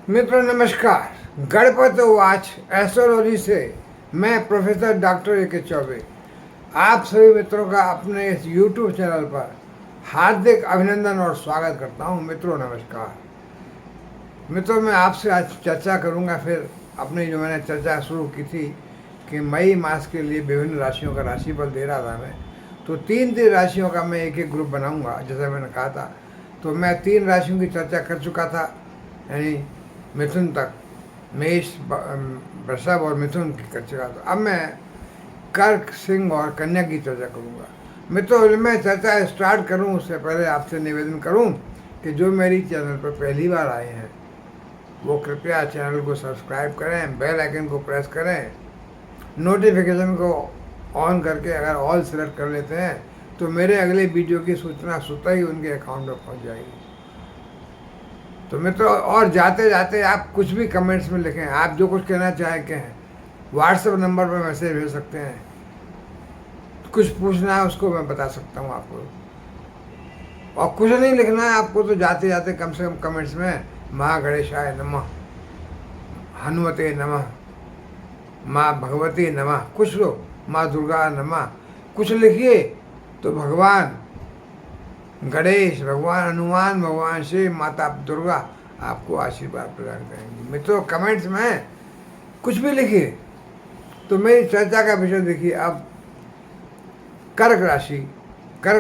मित्रों नमस्कार। Ganpati watch astrology से मैं प्रोफेसर डॉक्टर ए के चौबे आप सभी मित्रों का अपने इस यूट्यूब चैनल पर हार्दिक अभिनंदन और स्वागत करता हूं। मित्रों नमस्कार। मित्रों मैं आपसे आज चर्चा करूंगा फिर अपनी जो मैंने चर्चा शुरू की थी कि मई मास के लिए विभिन्न राशियों का राशिफल दे रहा था मैं, तो तीन राशियों का मैं एक एक ग्रुप बनाऊंगा जैसा मैंने कहा था। तो मैं 3 राशियों की चर्चा कर चुका था, यानी मिथुन तक, मेष वृषभ और मिथुन की कर चुका था। अब मैं कर्क सिंह और कन्या की चर्चा करूंगा। मित्रों मैं चर्चा स्टार्ट करूं उससे पहले आपसे निवेदन करूं कि जो मेरी चैनल पर पहली बार आए हैं वो कृपया चैनल को सब्सक्राइब करें, बेल आइकन को प्रेस करें, नोटिफिकेशन को ऑन करके अगर ऑल सेलेक्ट कर लेते हैं तो मेरे अगले वीडियो की सूचना स्वतः ही उनके अकाउंट में पहुंच जाएगी। तो मित्रों और जाते जाते आप कुछ भी कमेंट्स में लिखें, आप जो कुछ कहना चाहें कहें। व्हाट्सएप नंबर पर मैसेज भेज सकते हैं, कुछ पूछना है उसको मैं बता सकता हूँ आपको, और कुछ नहीं लिखना है आपको तो जाते जाते कम से कम कमेंट्स में माँ गणेशाय नमः, हनुमते नमः, माँ भगवती नमः, कुछ लो, माँ दुर्गा नमः, कुछ लिखिए तो भगवान गणेश, भगवान हनुमान, भगवान शिव, माता दुर्गा आपको आशीर्वाद प्रदान करेंगे। मित्रों कमेंट्स में कुछ भी लिखिए। तो मेरी चर्चा का विषय देखिए। अब कर्क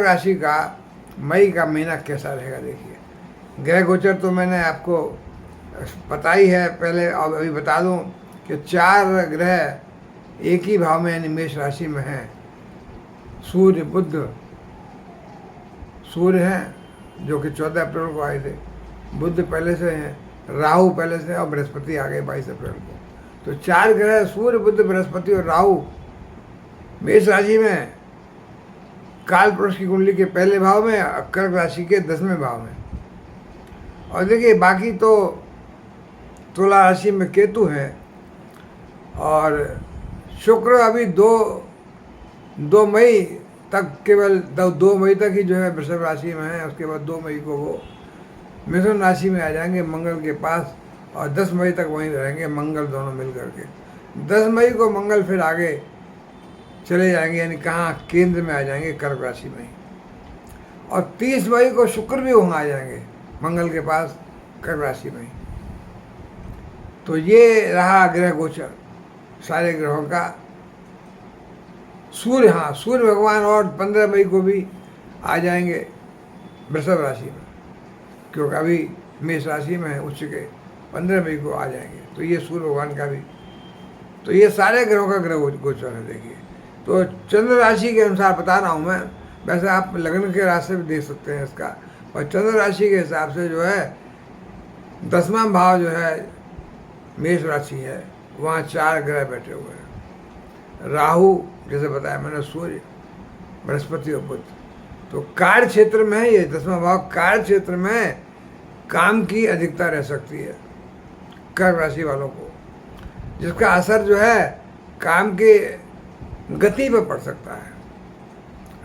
राशि का मई का महीना कैसा रहेगा देखिए। ग्रह गोचर तो मैंने आपको पता ही है, पहले अब अभी बता दूं कि 4 ग्रह एक ही भाव में यानी मेष राशि में हैं। सूर्य हैं जो कि 14 अप्रैल को आए थे, बुध पहले से हैं, राहु पहले से और बृहस्पति आ गए 22 अप्रैल को। तो 4 ग्रह सूर्य, बुध, बृहस्पति और राहु मेष राशि में, काल पुरुष की कुंडली के पहले भाव में, कर्क राशि के 10वें भाव में। और देखिए बाकी तो तुला राशि में केतु है और शुक्र अभी 2 मई तक, केवल 2 मई तक ही जो है वृषभ राशि में है। उसके बाद 2 मई को वो मिथुन राशि में आ जाएंगे मंगल के पास, और 10 मई तक वहीं रहेंगे मंगल दोनों मिल करके। 10 मई को मंगल फिर आगे चले जाएंगे, यानी कहाँ केंद्र में आ जाएंगे कर्क राशि में ही। और 30 मई को शुक्र भी वहाँ आ जाएंगे मंगल के पास कर्क राशि में ही। तो ये रहा ग्रह गोचर सारे ग्रहों का। सूर्य भगवान और 15 मई को भी आ जाएंगे वृषभ राशि में, क्योंकि अभी मेष राशि में है उच्च के, 15 मई को आ जाएंगे। तो ये सूर्य भगवान का भी, तो ये सारे ग्रहों का ग्रह गोचर है देखिए। तो चंद्र राशि के अनुसार बता रहा हूँ मैं, वैसे आप लग्न के राशि भी देख सकते हैं इसका। और चंद्र राशि के हिसाब से जो है 10वां भाव जो है मेष राशि है, वहाँ 4 ग्रह बैठे हुए हैं। राहु जैसे बताया मैंने, सूर्य, बृहस्पति और बुध। तो कार्य क्षेत्र में है ये 10वां भाव, कार्य क्षेत्र में काम की अधिकता रह सकती है कर्क राशि वालों को, जिसका असर जो है काम की गति पर पड़ सकता है।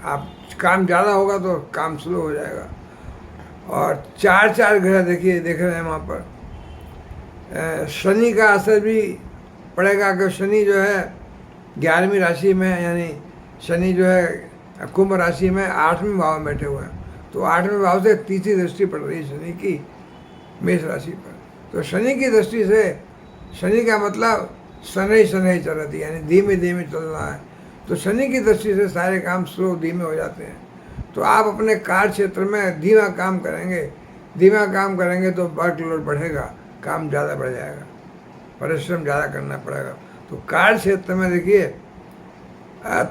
आप काम ज़्यादा होगा तो काम स्लो हो जाएगा। और 4 ग्रह देखिए, देख रहे हैं वहाँ पर शनि का असर भी पड़ेगा, कि शनि जो है 11वीं राशि में, यानी शनि जो है कुंभ राशि में 8वें भाव में बैठे हुए हैं। तो 8वें भाव से तीसरी दृष्टि पड़ रही है शनि की मेष राशि पर। तो शनि की दृष्टि से, शनि का मतलब शनै चल रही है, यानी धीमे धीमे चल रहा है। तो शनि की दृष्टि से सारे काम स्लो धीमे हो जाते हैं। तो आप अपने कार्य क्षेत्र में धीमा काम करेंगे तो वर्कलोड बढ़ेगा, काम ज़्यादा बढ़ जाएगा, परिश्रम ज़्यादा करना पड़ेगा। तो कार्य क्षेत्र में देखिए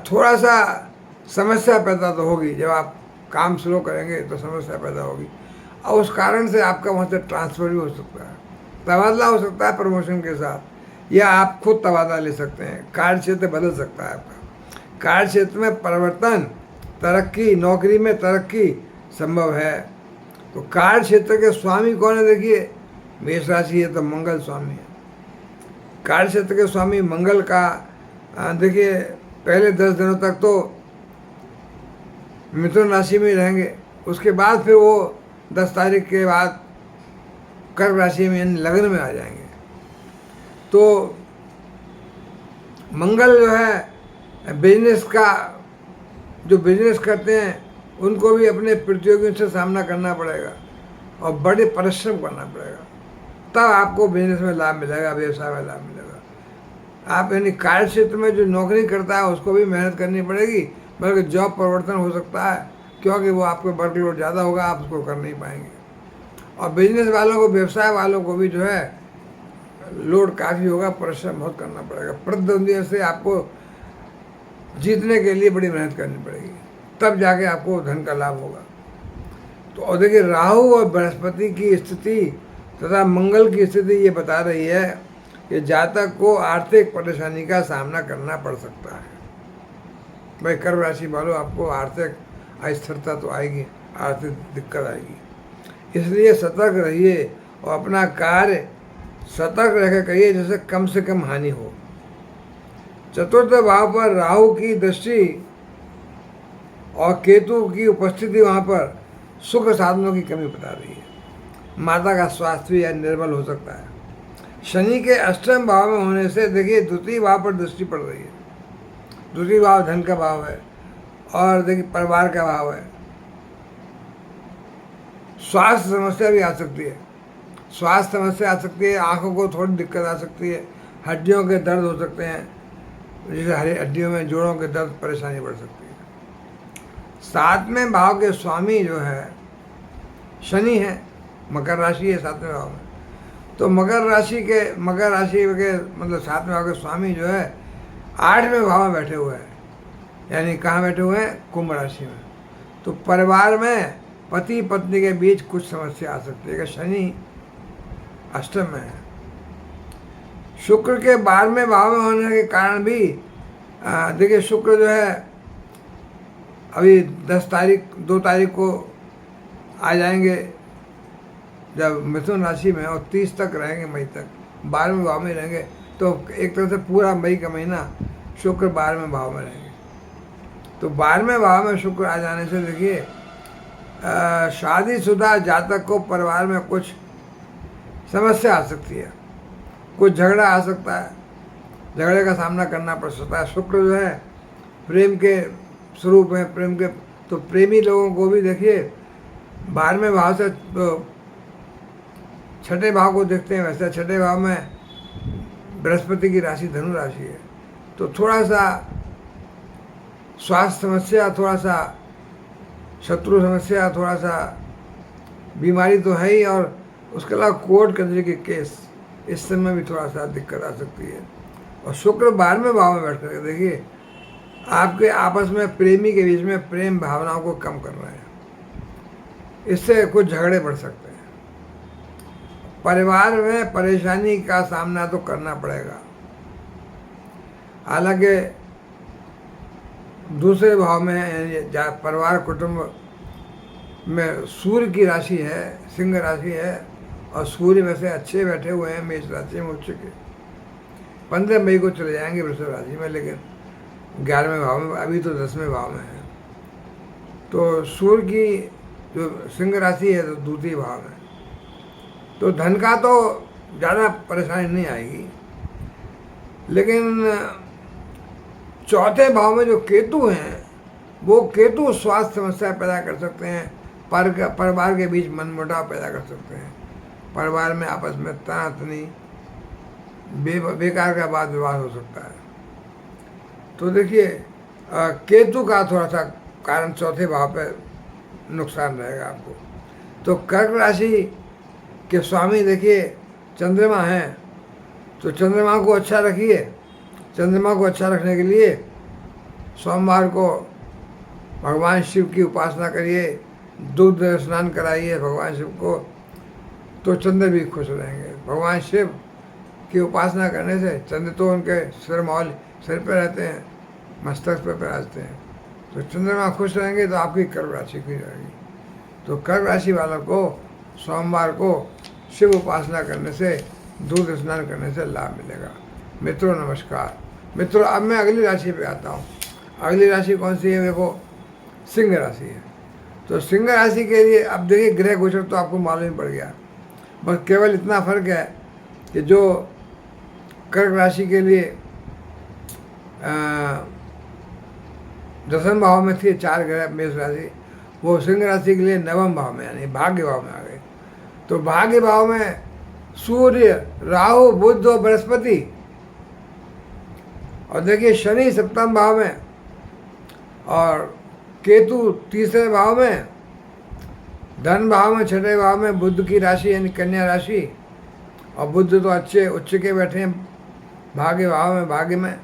थोड़ा सा समस्या पैदा तो होगी, जब आप काम स्लो करेंगे तो समस्या पैदा होगी, और उस कारण से आपका वहाँ से ट्रांसफ़र भी हो सकता है, तबादला हो सकता है प्रमोशन के साथ, या आप खुद तबादला ले सकते हैं। कार्य क्षेत्र बदल सकता है आपका, कार्य क्षेत्र में परिवर्तन, तरक्की, नौकरी में तरक्की संभव है। तो कार्य क्षेत्र के स्वामी कौन है देखिए, मेष राशि है तो मंगल स्वामी है। कार्य क्षेत्र के स्वामी मंगल का देखिए पहले 10 दिनों तक तो मिथुन राशि में रहेंगे, उसके बाद फिर वो 10 तारीख के बाद कर्क राशि में यानी लग्न में आ जाएंगे। तो मंगल जो है बिजनेस का, जो बिजनेस करते हैं उनको भी अपने प्रतियोगियों से सामना करना पड़ेगा और बड़े परिश्रम करना पड़ेगा, तब आपको बिजनेस में लाभ मिलेगा, व्यवसाय में लाभ मिलेगा। आप यानी कार्य क्षेत्र में जो नौकरी करता है उसको भी मेहनत करनी पड़ेगी, बल्कि जॉब परिवर्तन हो सकता है, क्योंकि वो आपको वर्कलोड ज़्यादा होगा, आप उसको कर नहीं पाएंगे। और बिजनेस वालों को, व्यवसाय वालों को भी जो है लोड काफ़ी होगा, परिश्रम बहुत करना पड़ेगा। प्रतिद्वंदियों से आपको जीतने के लिए बड़ी मेहनत करनी पड़ेगी, तब जाके आपको धन का लाभ होगा। तो और देखिए, राहु और बृहस्पति की स्थिति तथा मंगल की स्थिति ये बता रही है कि जातक को आर्थिक परेशानी का सामना करना पड़ सकता है। भाई कर्क राशि वालों, आपको आर्थिक अस्थिरता तो आएगी, आर्थिक दिक्कत आएगी, इसलिए सतर्क रहिए और अपना कार्य सतर्क रहकर करिए जिससे कम से कम हानि हो। चतुर्थ भाव पर राहु की दृष्टि और केतु की उपस्थिति वहाँ पर सुख साधनों की कमी बता रही है। माता का स्वास्थ्य या निर्बल हो सकता है। शनि के अष्टम भाव में होने से देखिए द्वितीय भाव पर दृष्टि पड़ रही है। द्वितीय भाव धन का भाव है और देखिए परिवार का भाव है। स्वास्थ्य समस्या भी आ सकती है, स्वास्थ्य समस्या आ सकती है, आँखों को थोड़ी दिक्कत आ सकती है, हड्डियों के दर्द हो सकते हैं, जैसे हड्डियों में जोड़ों के दर्द, परेशानी बढ़ सकती है। सातवें भाव के स्वामी जो है शनि है, मकर राशि है सातवें भाव में। तो मकर राशि के मतलब सातवें भाव के स्वामी जो है आठवें भाव में बैठे हुए हैं, यानी कहाँ बैठे हुए हैं? कुंभ राशि में। तो परिवार में पति पत्नी के बीच कुछ समस्या आ सकती है कि शनि अष्टम में है। शुक्र के 12वें भाव में होने के कारण भी देखिए शुक्र जो है अभी 2 तारीख को आ जाएंगे जब मिथुन राशि में, और 30 तक रहेंगे, मई तक 12वें भाव में रहेंगे। तो एक तरह से पूरा मई का महीना शुक्र 12वें भाव में रहेंगे। तो 12वें भाव में शुक्र आ जाने से देखिए शादीशुदा जातक को परिवार में कुछ समस्या आ सकती है, कुछ झगड़ा आ सकता है, झगड़े का सामना करना पड़ सकता है। शुक्र जो है प्रेम के स्वरूप है, प्रेम के, तो प्रेमी लोगों को भी देखिए 12वें भाव से तो छठे भाव को देखते हैं। वैसे छठे भाव में बृहस्पति की राशि धनु राशि है, तो थोड़ा सा स्वास्थ्य समस्या, थोड़ा सा शत्रु समस्या, थोड़ा सा बीमारी तो है ही, और उसके अलावा कोर्ट कचहरी के केस, इस समय भी थोड़ा सा दिक्कत आ सकती है। और शुक्र 12वें भाव में बैठ कर देखिए आपके आपस में प्रेमी के बीच में प्रेम भावनाओं को कम कर रहे हैं, इससे कुछ झगड़े बढ़ सकते हैं। परिवार में परेशानी का सामना तो करना पड़ेगा, हालांकि दूसरे भाव में परिवार कुटुंब में सूर्य की राशि है, सिंह राशि है, और सूर्य में से अच्छे बैठे हुए हैं मेष राशि में उच्च के। 15 मई को चले जाएंगे वृषभ राशि में, लेकिन 11वें भाव में, अभी तो 10वें भाव में है। तो सूर्य की जो सिंह राशि है तो द्वितीय भाव है, तो धन का तो ज़्यादा परेशानी नहीं आएगी। लेकिन चौथे भाव में जो केतु हैं, वो केतु स्वास्थ्य समस्या पैदा कर सकते हैं, परिवार के बीच मनमुटाव पैदा कर सकते हैं, परिवार में आपस में तनातनी, बेकार का वाद विवाद हो सकता है। तो देखिए केतु का थोड़ा सा कारण चौथे भाव पे नुकसान रहेगा आपको। तो कर्क राशि के स्वामी देखिए चंद्रमा हैं, तो चंद्रमा को अच्छा रखिए। चंद्रमा को अच्छा रखने के लिए सोमवार को भगवान शिव की उपासना करिए, दूध स्नान कराइए भगवान शिव को, तो चंद्र भी खुश रहेंगे। भगवान शिव की उपासना करने से चंद्र तो उनके सिर पे रहते हैं, मस्तक पे रहते हैं, तो चंद्रमा खुश रहेंगे तो आपकी कर्क राशि खुश रहेगी। तो कर्क राशि वालों को सोमवार को शिव उपासना करने से, दूध स्नान करने से लाभ मिलेगा। मित्रों नमस्कार। मित्रों अब मैं अगली राशि पे आता हूँ। अगली राशि कौन सी है? देखो सिंह राशि है। तो सिंह राशि के लिए अब देखिए ग्रह गोचर तो आपको मालूम ही पड़ गया। बस केवल इतना फर्क है कि जो कर्क राशि के लिए दसम भाव में थी 4 ग्रह मेष राशि, वो सिंह राशि के लिए नवम भाव में यानी भाग्य भाव में आ गए। तो भाग्य भाव में सूर्य, राहु, बुध और बृहस्पति, और देखिए शनि सप्तम भाव में और केतु तीसरे भाव में, धन भाव में छठे भाव में बुध की राशि यानी कन्या राशि, और बुध तो अच्छे उच्च के बैठे हैं भाग्य भाव में, भाग्य में।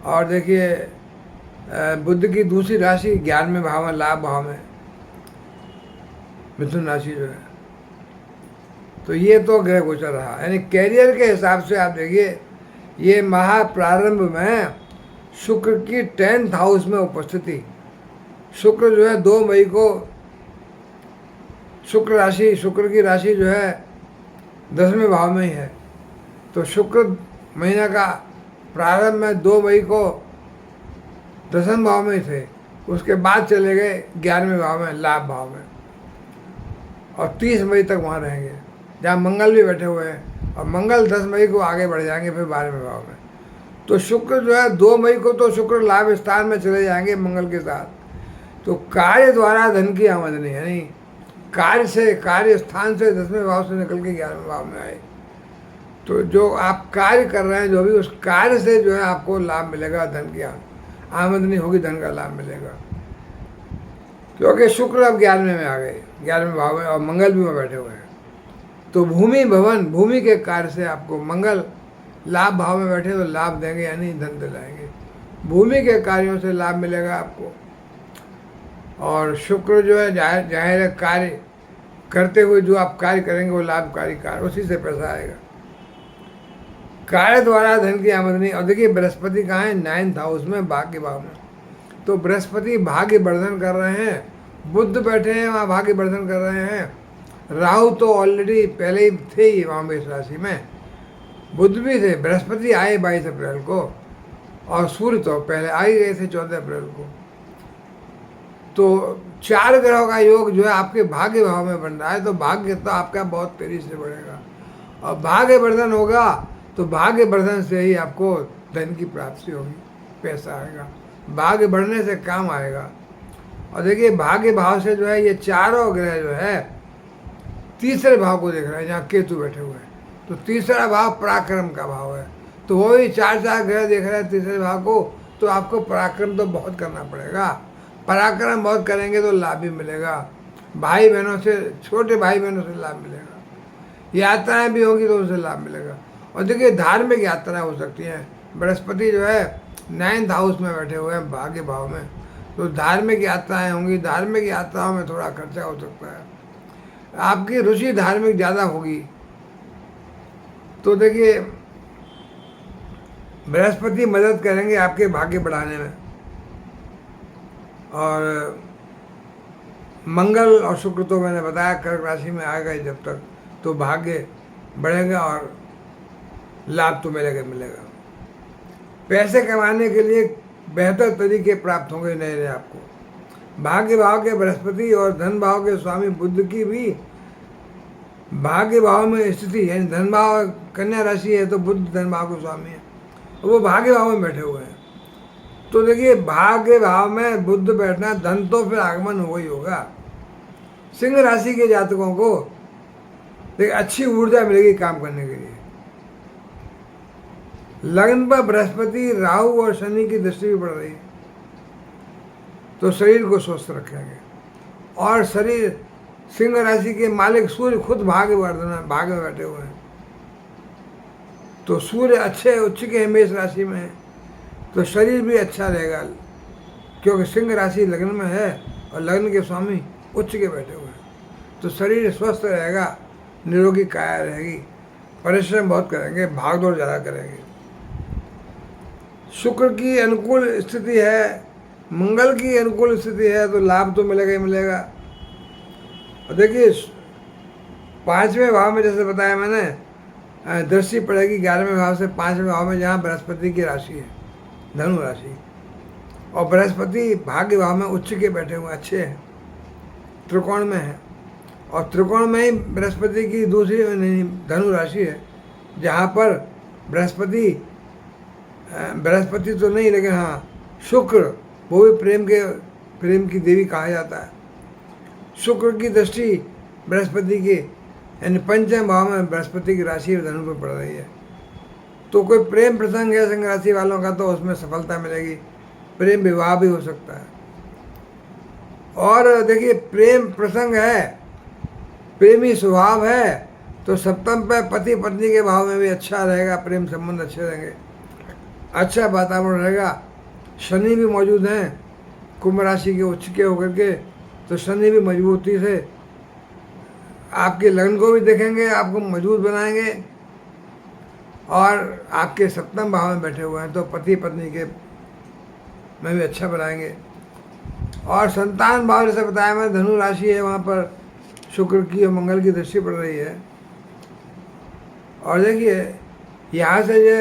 और देखिए बुध की दूसरी राशि 11वें भाव में, लाभ भाव में, मिथुन राशि जो है। तो ये तो ग्रह गोचर रहा, यानी कैरियर के हिसाब से आप देखिए ये महाप्रारंभ में शुक्र की 10th हाउस में उपस्थिति। शुक्र जो है 2 मई को शुक्र की राशि जो है 10वें भाव में ही है। तो शुक्र महीना का प्रारंभ में 2 मई को 10वें भाव में ही थे, उसके बाद चले गए 11वें भाव में, लाभ भाव में, और 30 मई तक वहाँ रहेंगे जहाँ मंगल भी बैठे हुए हैं, और मंगल 10 मई को आगे बढ़ जाएंगे फिर 12वें भाव में। तो शुक्र जो है 2 मई को तो शुक्र लाभ स्थान में चले जाएंगे मंगल के साथ। तो कार्य द्वारा धन की आमदनी, यानी कार्य स्थान से 10वें भाव से निकल के 11वें भाव में आए। तो जो आप कार्य कर रहे हैं, जो भी उस कार्य से जो है आपको लाभ मिलेगा, धन की आमदनी होगी, धन का लाभ मिलेगा, क्योंकि शुक्र अब 11वें में आ गए, 11वें भाव में, और मंगल भी में बैठे हुए हैं। तो भूमि भवन, भूमि के कार्य से आपको मंगल लाभ भाव में बैठे तो लाभ देंगे यानी धन दिलाएंगे, भूमि के कार्यों से लाभ मिलेगा आपको। और शुक्र जो है जाहिर है कार्य करते हुए जो आप कार्य करेंगे वो लाभकारी कार्य, उसी से पैसा आएगा, कार्य द्वारा धन की आमदनी। और देखिए बृहस्पति कहाँ है? 9th हाउस में, भाग्य भाव में। तो बृहस्पति भाग्य वर्धन कर रहे हैं, बुध बैठे हैं वहाँ भाग्य वर्धन कर रहे हैं, राहु तो ऑलरेडी पहले ही थे ही वहाँ मेष राशि में, बुध भी थे, बृहस्पति आए 22 अप्रैल को, और सूर्य तो पहले आ ही गए थे 14 अप्रैल को। तो 4 ग्रहों का योग जो है आपके भाग्य भाव में बन रहा है, तो भाग्य तो आपका बहुत तेजी से बढ़ेगा, और भाग्य वर्धन होगा तो भाग्य वर्धन से ही आपको धन की प्राप्ति होगी, पैसा आएगा, भाग्य बढ़ने से काम आएगा। और देखिए भाग्य भाव से जो है ये चारों ग्रह जो है तीसरे भाव को देख रहे हैं, जहाँ केतु बैठे हुए हैं। तो तीसरा भाव पराक्रम का भाव है, तो वो भी 4 ग्रह देख रहे हैं तीसरे भाव को, तो आपको पराक्रम तो बहुत करना पड़ेगा, पराक्रम बहुत करेंगे तो लाभ भी मिलेगा, भाई बहनों से, छोटे भाई बहनों से लाभ मिलेगा, यात्राएं भी होंगी तो उनसे लाभ मिलेगा। और देखिए धार्मिक यात्राएं हो सकती हैं, बृहस्पति जो है 9th हाउस में बैठे हुए हैं भाग्य भाव में, तो धार्मिक यात्राएं होंगी, धार्मिक यात्राओं में थोड़ा खर्चा हो सकता है, आपकी रुचि धार्मिक ज़्यादा होगी। तो देखिए बृहस्पति मदद करेंगे आपके भाग्य बढ़ाने में, और मंगल और शुक्र तो मैंने बताया कर्क राशि में आ गए जब तक, तो भाग्य बढ़ेगा और लाभ तो मिलेगा। पैसे कमाने के लिए बेहतर तरीके प्राप्त होंगे नए नए आपको। भाग्य भाव के बृहस्पति और धन भाव के स्वामी बुध की भी भाग्य भाव में स्थिति, यानी धन भाव कन्या राशि है तो बुध धन भाव के स्वामी है, वो भाग्य भाव में बैठे हुए हैं। तो देखिए भाग्य भाव में बुध बैठना, धन तो फिर आगमन हो ही होगा। सिंह राशि के जातकों को देखिए अच्छी ऊर्जा मिलेगी काम करने के लिए। लग्न पर बृहस्पति, राहु और शनि की दृष्टि भी बढ़ रही है, तो शरीर को स्वस्थ रखेंगे। और शरीर, सिंह राशि के मालिक सूर्य खुद भाग्य में बैठे हुए हैं, तो सूर्य अच्छे उच्च के मेष राशि में है, तो शरीर भी अच्छा रहेगा, क्योंकि सिंह राशि लग्न में है और लग्न के स्वामी उच्च के बैठे हुए हैं, तो शरीर स्वस्थ रहेगा, निरोगी काया रहेगी, परिश्रम बहुत करेंगे, भागदौड़ ज़्यादा करेंगे। शुक्र की अनुकूल स्थिति है, मंगल की अनुकूल स्थिति है, तो लाभ तो मिलेगा ही मिलेगा। और देखिए 5वें भाव में जैसे बताया मैंने, दृष्टि पड़ेगी 11वें भाव से 5वें भाव में, जहाँ बृहस्पति की राशि है धनु राशि, और बृहस्पति भाग्य भाव में उच्च के बैठे हुए अच्छे हैं, त्रिकोण में है, और त्रिकोण में ही बृहस्पति की दूसरी धनु राशि है, जहाँ पर बृहस्पति तो नहीं, लेकिन हाँ शुक्र, वो भी प्रेम की देवी कहा जाता है। शुक्र की दृष्टि बृहस्पति की, यानी पंचम भाव में बृहस्पति की राशि धनु पर पड़ रही है। तो कोई प्रेम प्रसंग है सिंह राशि वालों का, तो उसमें सफलता मिलेगी, प्रेम विवाह भी हो सकता है। और देखिए, प्रेम प्रसंग है, प्रेमी स्वभाव है, तो सप्तम पे पति पत्नी के भाव में भी अच्छा रहेगा, प्रेम संबंध अच्छे रहेंगे, अच्छा वातावरण रहेगा। शनि भी मौजूद हैं कुंभ राशि के उच्च के होकर के, तो शनि भी मजबूती से आपके लग्न को भी देखेंगे, आपको मजबूत बनाएंगे, और आपके सप्तम भाव में बैठे हुए हैं तो पति पत्नी के में भी अच्छा बनाएंगे। और संतान भाव जैसे बताया मैं, धनु राशि है, वहाँ पर शुक्र की और मंगल की दृष्टि पड़ रही है। और देखिए, यहाँ से जो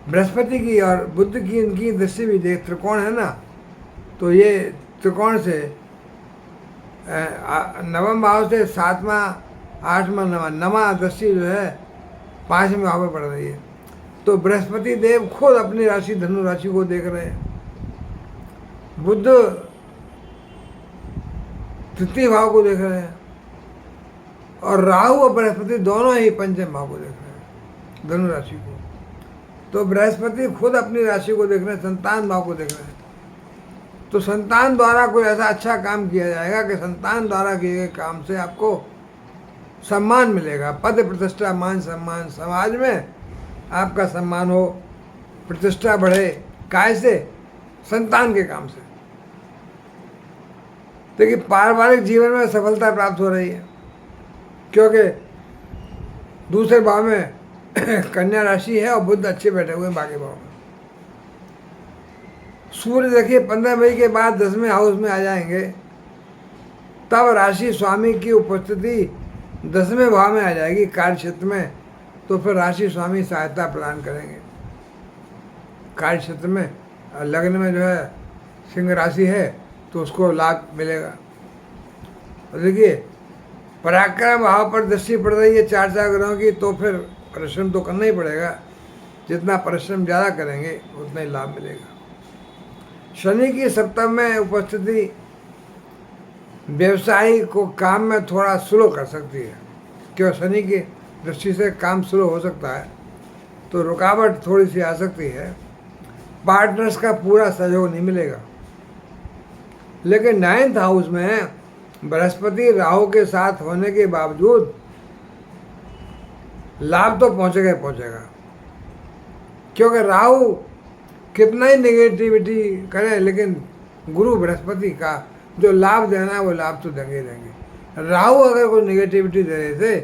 बृहस्पति की और बुध की इनकी दृष्टि भी देख, त्रिकोण है ना, तो ये त्रिकोण से नवम भाव से 7वां 8वां नवा दृष्टि जो है 5वें भाव में पड़ रही है। तो बृहस्पति देव खुद अपनी राशि धनु राशि को देख रहे हैं, बुध तृतीय भाव को देख रहे हैं, और राहु और बृहस्पति दोनों ही पंचम भाव को देख रहे हैं, धनु राशि को। तो बृहस्पति खुद अपनी राशि को देख रहे हैं, संतान भाव को देख रहे हैं। तो संतान द्वारा कोई ऐसा अच्छा काम किया जाएगा कि संतान द्वारा किए गए काम से आपको सम्मान मिलेगा, पद प्रतिष्ठा, मान सम्मान, समाज में आपका सम्मान हो, प्रतिष्ठा बढ़े। काय से? संतान के काम से। देखिए, पारिवारिक जीवन में सफलता प्राप्त हो रही है, क्योंकि दूसरे भाव में कन्या राशि है और बुध अच्छे बैठे हुए हैं बाकी भाव में। सूर्य देखिए 15 मई के बाद 10वें हाउस में आ जाएंगे, तब राशि स्वामी की उपस्थिति 10वें भाव में आ जाएगी कार्य क्षेत्र में, तो फिर राशि स्वामी सहायता प्रदान करेंगे कार्य क्षेत्र में। लग्न में जो है सिंह राशि है तो उसको लाभ मिलेगा। और देखिए, पराक्रम भाव पर दृष्टि पड़ रही है 4 ग्रहों की, तो फिर परिश्रम तो करना ही पड़ेगा, जितना परिश्रम ज़्यादा करेंगे उतना ही लाभ मिलेगा। शनि की सप्तम में उपस्थिति व्यवसायी को काम में थोड़ा स्लो कर सकती है, क्यों? शनि की दृष्टि से काम स्लो हो सकता है, तो रुकावट थोड़ी सी आ सकती है, पार्टनर्स का पूरा सहयोग नहीं मिलेगा। लेकिन 9th हाउस में बृहस्पति राहु के साथ होने के बावजूद लाभ तो पहुंचेगा ही पहुंचेगा, क्योंकि राहु कितना ही नेगेटिविटी करे, लेकिन गुरु बृहस्पति का जो लाभ देना है वो लाभ तो देंगे ही देंगे। राहु अगर कोई नेगेटिविटी दे रहे थे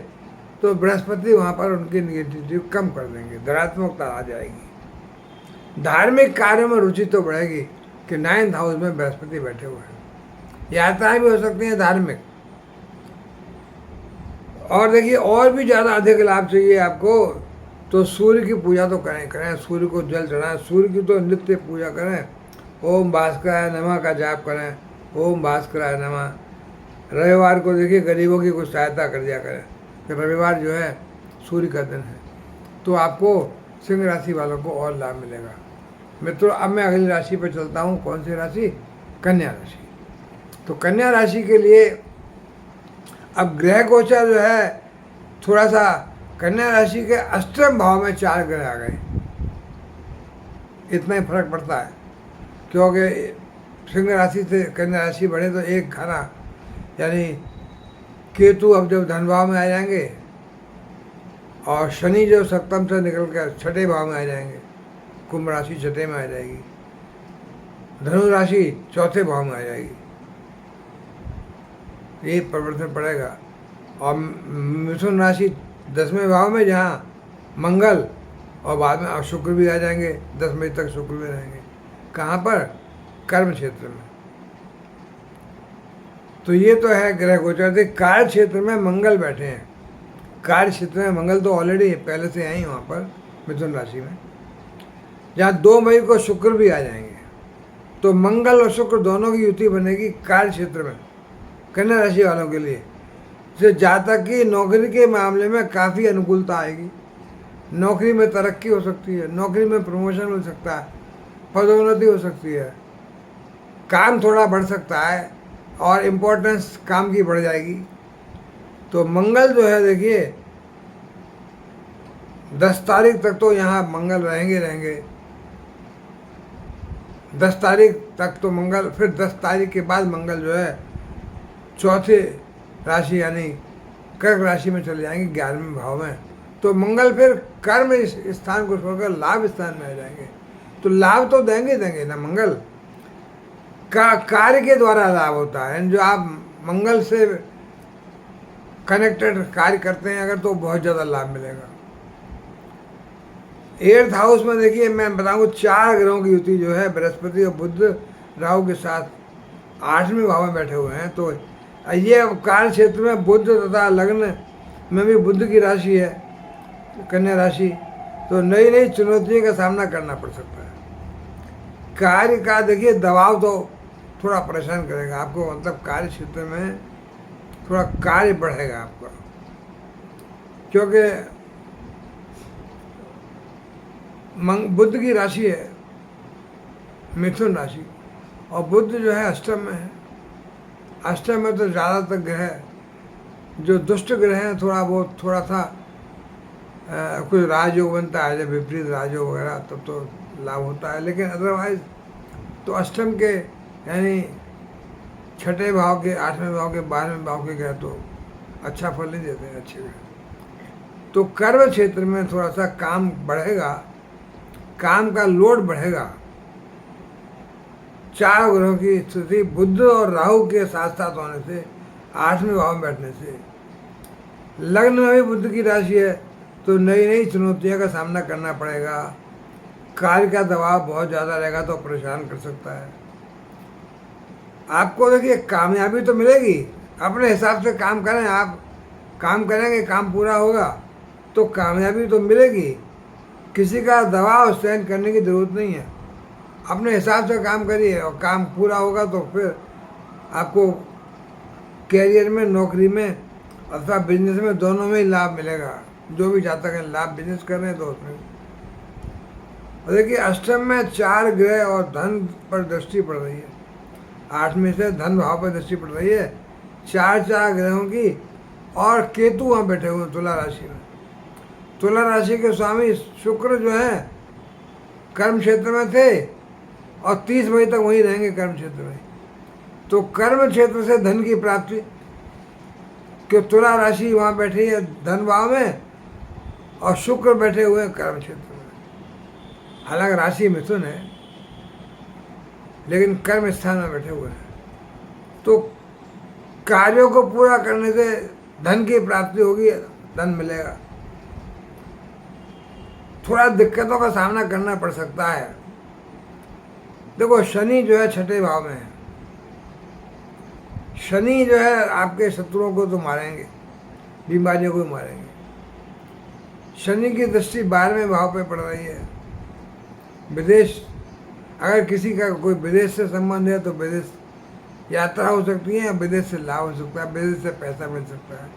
तो बृहस्पति वहाँ पर उनकी नेगेटिविटी कम कर देंगे, धनात्मकता आ जाएगी। धार्मिक कार्यों में रुचि तो बढ़ेगी कि 9th हाउस में बृहस्पति बैठे हुए हैं, यात्राएं भी हो सकती हैं धार्मिक। और देखिए, और भी ज़्यादा अधिक लाभ चाहिए आपको तो सूर्य की पूजा तो करें, सूर्य को जल चढ़ाएं, सूर्य की तो नित्य पूजा करें, ओम भास्कराय नमः का जाप करें, ओम भास्कराय नमः। रविवार को देखिए गरीबों की कुछ सहायता कर दिया करें, कि रविवार जो है सूर्य का दिन है, तो आपको सिंह राशि वालों को और लाभ मिलेगा। मित्रों, अब मैं अगली राशि पर चलता हूँ। कौन सी राशि? कन्या राशि। तो कन्या राशि के लिए अब ग्रह गोचर जो है थोड़ा सा, कन्या राशि के अष्टम भाव में 4 ग्रह आ गए, इतना ही फर्क पड़ता है, क्योंकि सिंह राशि से कन्या राशि बढ़े तो एक खाना, यानी केतु अब जब धन भाव में आ जाएंगे, और शनि जो सप्तम से निकल कर 6ठे भाव में आ जाएंगे, कुंभ राशि 6ठे में आ जाएगी, धनु राशि 4थे भाव में आ जाएगी, ये परिवर्तन पड़ेगा। और मिथुन राशि 10वें भाव में, जहाँ मंगल और बाद में शुक्र भी आ जाएंगे, 10 मई तक शुक्र भी रहेंगे। कहाँ पर? कर्म क्षेत्र में। तो ये तो है ग्रह गोचर। कार्य क्षेत्र में मंगल बैठे हैं, कार्य क्षेत्र में मंगल तो ऑलरेडी पहले से हैं ही वहाँ पर मिथुन राशि में, जहाँ 2 मई को शुक्र भी आ जाएंगे, तो मंगल और शुक्र दोनों की युति बनेगी कार्य क्षेत्र में कन्या राशि वालों के लिए। जैसे जातक की नौकरी के मामले में काफ़ी अनुकूलता आएगी, नौकरी में तरक्की हो सकती है, नौकरी में प्रमोशन मिल सकता है, पदोन्नति हो सकती है, काम थोड़ा बढ़ सकता है और इम्पोर्टेंस काम की बढ़ जाएगी। तो मंगल जो है देखिए 10 तारीख तक तो यहाँ मंगल रहेंगे 10 तारीख तक तो मंगल, फिर 10 तारीख के बाद मंगल जो है चौथे राशि यानी कर्क राशि में चले जाएंगे 11वें भाव में। तो मंगल फिर कर्म स्थान को छोड़कर लाभ स्थान में आ जाएंगे। तो लाभ तो देंगे ना मंगल का, कार्य के द्वारा लाभ होता है। जो आप मंगल से कनेक्टेड कार्य करते हैं अगर, तो बहुत ज़्यादा लाभ मिलेगा। 8th हाउस में देखिए मैं बताऊँ 4 ग्रहों की युति जो है बृहस्पति और बुध राहु के साथ 8वें भाव में बैठे हुए हैं। तो ये कार्य क्षेत्र में बुध तथा लग्न में भी बुध की राशि है कन्या राशि, तो नई नई चुनौतियों का सामना करना पड़ सकता है। कार्य का देखिए दबाव तो थोड़ा परेशान करेगा आपको, मतलब कार्य क्षेत्र में थोड़ा कार्य बढ़ेगा आपका, क्योंकि बुध की राशि है मिथुन राशि और बुध जो है अष्टम में है। अष्टम में तो ज़्यादातर ग्रह जो दुष्ट ग्रह हैं थोड़ा सा कुछ राजयोग बनता है, जब विपरीत राजयोग वगैरह तब तो लाभ होता है, लेकिन अदरवाइज तो अष्टम के यानी 6ठे भाव के 8वें भाव के 12वें भाव के ग्रह तो अच्छा फल नहीं देते हैं, अच्छे ग्रह। तो कर्म क्षेत्र में थोड़ा सा काम बढ़ेगा, काम का लोड बढ़ेगा। 4 ग्रहों की स्थिति बुध और राहु के साथ साथ होने से 8वें भाव में बैठने से लग्न में भी बुध की राशि है, तो नई नई चुनौतियों का सामना करना पड़ेगा। कार्य का दबाव बहुत ज़्यादा रहेगा तो परेशान कर सकता है आपको। देखिए कामयाबी तो मिलेगी, अपने हिसाब से काम करें, आप काम करेंगे काम पूरा होगा तो कामयाबी तो मिलेगी। किसी का दबाव सहन करने की ज़रूरत नहीं है, अपने हिसाब से काम करिए और काम पूरा होगा तो फिर आपको कैरियर में, नौकरी में अथवा बिजनेस में दोनों में ही लाभ मिलेगा। जो भी जातक है लाभ बिजनेस कर रहे हैं तो उसमें। और देखिए अष्टम में 4 ग्रह और धन पर दृष्टि पड़ रही है, 8 में से धन भाव पर दृष्टि पड़ रही है 4 ग्रहों की, और केतु वहाँ बैठे हुए हैं तुला राशि में। तुला राशि के स्वामी शुक्र जो है कर्म क्षेत्र में थे और 30 मई तक वहीं रहेंगे कर्म क्षेत्र में। तो कर्म क्षेत्र से धन की प्राप्ति, कि तुला राशि वहाँ बैठी है धन भाव में और शुक्र बैठे हुए हैं कर्म क्षेत्र में। हालांकि राशि मिथुन है लेकिन कर्म स्थान में बैठे हुए हैं, तो कार्यों को पूरा करने से धन की प्राप्ति होगी, धन मिलेगा। थोड़ा दिक्कतों का सामना करना पड़ सकता है। देखो शनि जो है 6ठे भाव में है, शनि जो है आपके शत्रुओं को तो मारेंगे, बीमारियों को मारेंगे। शनि की दृष्टि 12वें भाव पे पड़ रही है। विदेश, अगर किसी का कोई विदेश से संबंध है तो विदेश यात्रा हो सकती है, विदेश से लाभ हो सकता है, विदेश से पैसा मिल सकता है,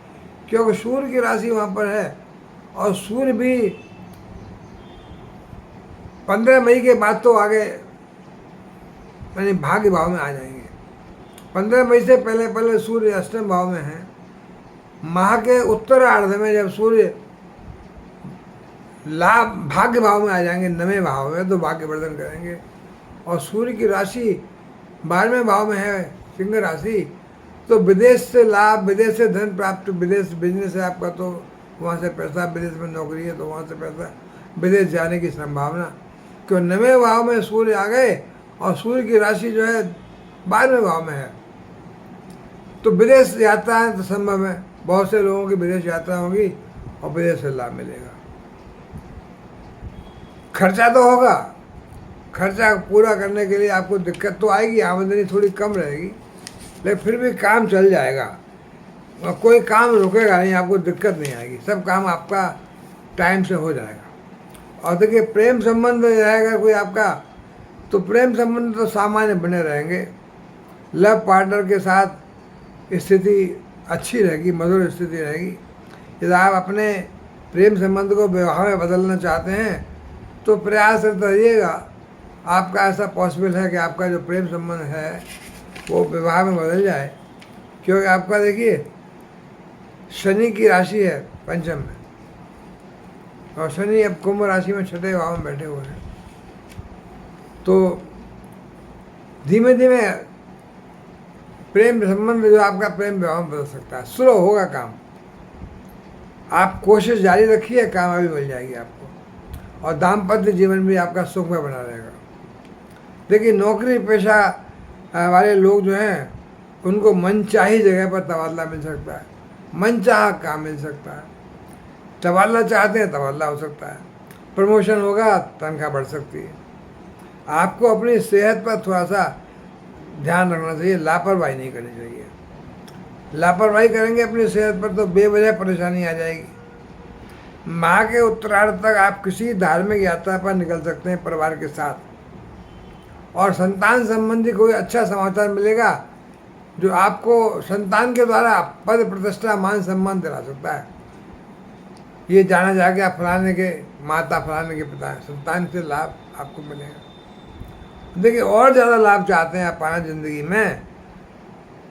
क्योंकि सूर्य की राशि वहाँ पर है और सूर्य भी 15 मई के बाद तो आगे यानी भाग्य भाव में आ जाएंगे। 15 मई से पहले सूर्य अष्टम भाव में है। माह के उत्तरार्ध में जब सूर्य लाभ भाग्य भाव में आ जाएंगे 9वें भाव में, तो भाग्यवर्धन करेंगे। और सूर्य की राशि 12वें भाव में है सिंह राशि, तो विदेश से लाभ, विदेश से धन प्राप्त, विदेश बिजनेस है आपका तो वहाँ से पैसा, विदेश में नौकरी है तो वहाँ से पैसा, विदेश जाने की संभावना। क्यों 9वें भाव में सूर्य आ गए और सूर्य की राशि जो है 12वें भाव में है, तो विदेश यात्रा तो संभव है। बहुत से लोगों की विदेश यात्रा होगी और विदेश से लाभ मिलेगा। खर्चा तो होगा, खर्चा पूरा करने के लिए आपको दिक्कत तो आएगी, आमदनी थोड़ी कम रहेगी, लेकिन फिर भी काम चल जाएगा और कोई काम रुकेगा नहीं, आपको दिक्कत नहीं आएगी, सब काम आपका टाइम से हो जाएगा। और देखिए प्रेम संबंध रहेगा कोई आपका तो प्रेम संबंध तो सामान्य बने रहेंगे। लव पार्टनर के साथ स्थिति अच्छी रहेगी, मधुर स्थिति रहेगी। यदि आप अपने प्रेम संबंध को विवाह में बदलना चाहते हैं तो प्रयासरत रहिएगा। आपका ऐसा पॉसिबल है कि आपका जो प्रेम संबंध है वो विवाह में बदल जाए, क्योंकि आपका देखिए शनि की राशि है पंचम में, और शनि अब कुंभ राशि में छठे भाव में बैठे हुए हैं। तो धीमे धीमे प्रेम संबंध जो आपका प्रेम विवाह में बदल सकता है। स्लो होगा काम, आप कोशिश जारी रखिए, कामयाबी मिल जाएगी आपको, और दाम्पत्य जीवन भी आपका सुखमय बना रहेगा। देखिए नौकरी पेशा वाले लोग जो हैं उनको मनचाही जगह पर तबादला मिल सकता है, मनचाहा काम मिल सकता है। तबादला चाहते हैं तबादला हो सकता है, प्रमोशन होगा, तनख्वाह बढ़ सकती है। आपको अपनी सेहत पर थोड़ा सा ध्यान रखना चाहिए, लापरवाही नहीं करनी चाहिए। लापरवाही करेंगे अपनी सेहत पर तो बेवजह परेशानी आ जाएगी। माह के उत्तरार्ध तक आप किसी धार्मिक यात्रा पर निकल सकते हैं परिवार के साथ, और संतान संबंधी कोई अच्छा समाचार मिलेगा जो आपको संतान के द्वारा पद प्रतिष्ठा मान सम्मान दिला सकता है। ये जाना जाके आप फलाने के माता फलाने के पिता हैं, संतान से लाभ आपको मिलेगा। देखिए और ज़्यादा लाभ चाहते हैं आप पाना ज़िंदगी में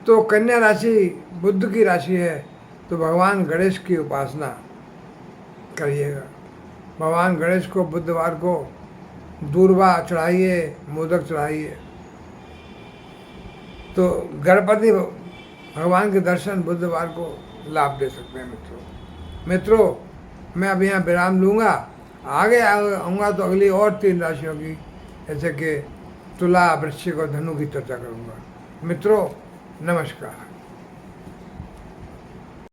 तो कन्या राशि बुध की राशि है, तो भगवान गणेश की उपासना करिएगा। भगवान गणेश को बुधवार को दूर्वा चढ़ाइए, मोदक चढ़ाइए, तो गणपति भगवान के दर्शन बुधवार को लाभ दे सकते हैं। मित्रों मैं अब यहाँ विराम लूँगा, आगे आऊँगा तो अगली और 3 राशियों की जैसे कि तुला, वृश्चिक और धनु की चर्चा करूँगा। मित्रों नमस्कार।